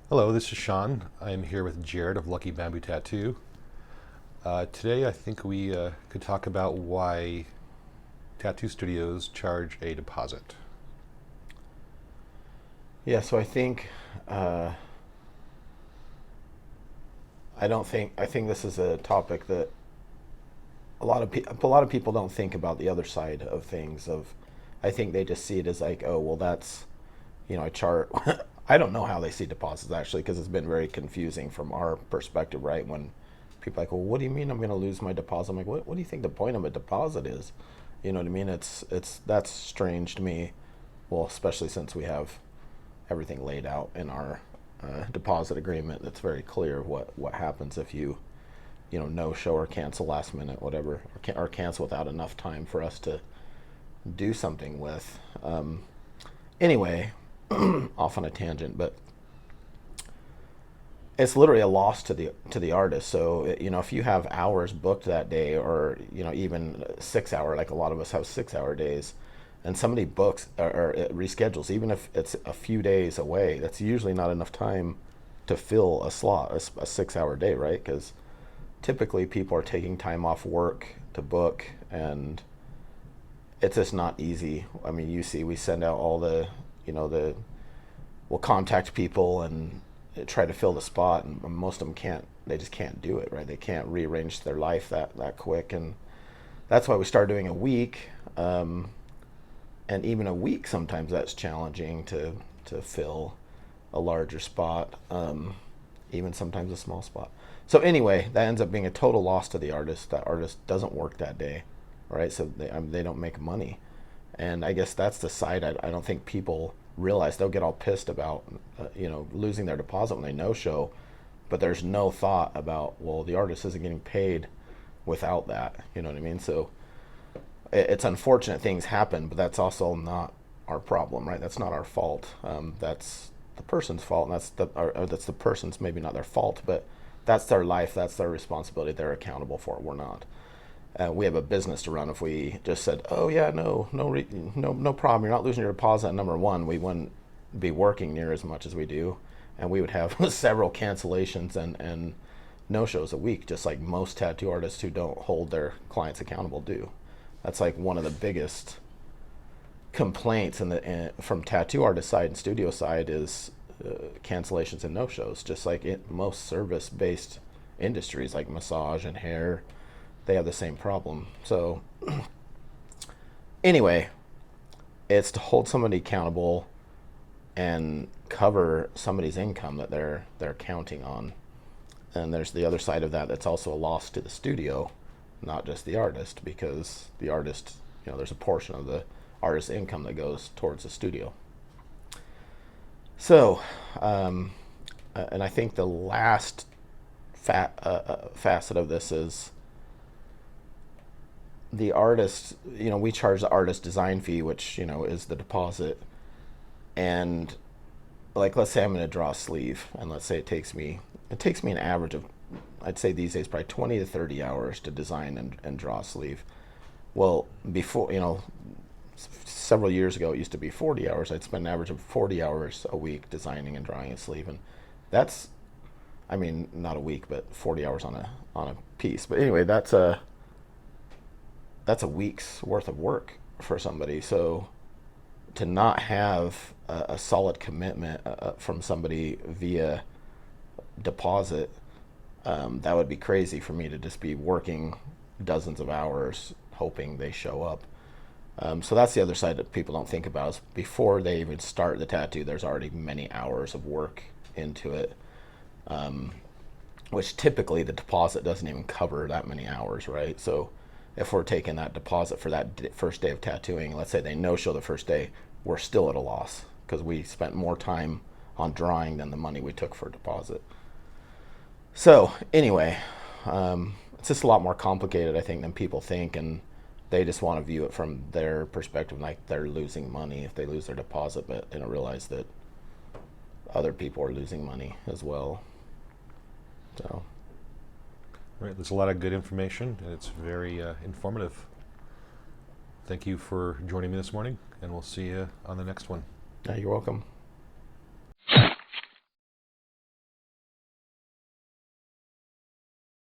Hello, this is Sean. I'm here with Jared of Lucky Bamboo Tattoo. Today, I think we could talk about why tattoo studios charge a deposit. Yeah, so I think I think this is a topic that a lot of people don't think about the other side of things. I think they just see it as like, oh, well, that's I chart. I don't know how they see deposits actually because it's been very confusing from our perspective, right? When people are like, well, what do you mean I'm going to lose my deposit? I'm like, what do you think the point of a deposit is? You know what I mean? It's that's strange to me. Well, especially since we have everything laid out in our deposit agreement. That's very clear what happens if you no show or cancel last minute, whatever, or cancel without enough time for us to do something with. Anyway, off on a tangent, but it's literally a loss to the artist. So if you have hours booked that day, or even 6 hour, like a lot of us have 6 hour days, and somebody books or reschedules, even if it's a few days away, that's usually not enough time to fill a slot, a 6 hour day, right? Because typically people are taking time off work to book, and it's just not easy. I mean, you see, we send out all the we'll contact people and try to fill the spot, and most of them can't. They just can't do it, right? They can't rearrange their life that quick, and that's why we started doing a week. And even a week, sometimes that's challenging to fill a larger spot, even sometimes a small spot. So anyway, that ends up being a total loss to the artist. That artist doesn't work that day, right? So they don't make money, and I guess that's the side I don't think people realize. They'll get all pissed about losing their deposit when they no show, but there's no thought about, well, the artist isn't getting paid without that. You know what I mean? So it's unfortunate things happen, but that's also not our problem, right? That's not our fault. That's the person's fault, and that's the person's, maybe not their fault, but that's their life, that's their responsibility. They're accountable for it. We're not. We have a business to run. If we just said, "Oh yeah, no problem, you're not losing your deposit," number one, we wouldn't be working near as much as we do, and we would have several cancellations and no shows a week, just like most tattoo artists who don't hold their clients accountable do. That's like one of the biggest complaints from tattoo artist side and studio side is cancellations and no shows. Just like most service based industries like massage and hair, they have the same problem. So anyway, it's to hold somebody accountable and cover somebody's income that they're counting on. And there's the other side of that that's also a loss to the studio, not just the artist, because the artist, there's a portion of the artist's income that goes towards the studio. So, and I think the last facet of this is the artist. We charge the artist design fee, which is the deposit, and like, let's say I'm going to draw a sleeve, and let's say it takes me an average of, I'd say these days, probably 20 to 30 hours to design and draw a sleeve. Well, before, several years ago, it used to be 40 hours. I'd spend an average of 40 hours a week designing and drawing a sleeve, and that's, I mean, not a week, but 40 hours on a piece. But anyway, that's a week's worth of work for somebody. So to not have a solid commitment from somebody via deposit, that would be crazy for me to just be working dozens of hours hoping they show up. So that's the other side that people don't think about, is before they even start the tattoo, there's already many hours of work into it, which typically the deposit doesn't even cover that many hours, right? So if we're taking that deposit for that first day of tattooing, let's say they no show the first day, we're still at a loss because we spent more time on drawing than the money we took for deposit. So anyway, it's just a lot more complicated, I think, than people think, and they just want to view it from their perspective, like they're losing money if they lose their deposit, but they don't realize that other people are losing money as well. So, All right, there's a lot of good information, and it's very informative. Thank you for joining me this morning, and we'll see you on the next one. yeah, you're welcome.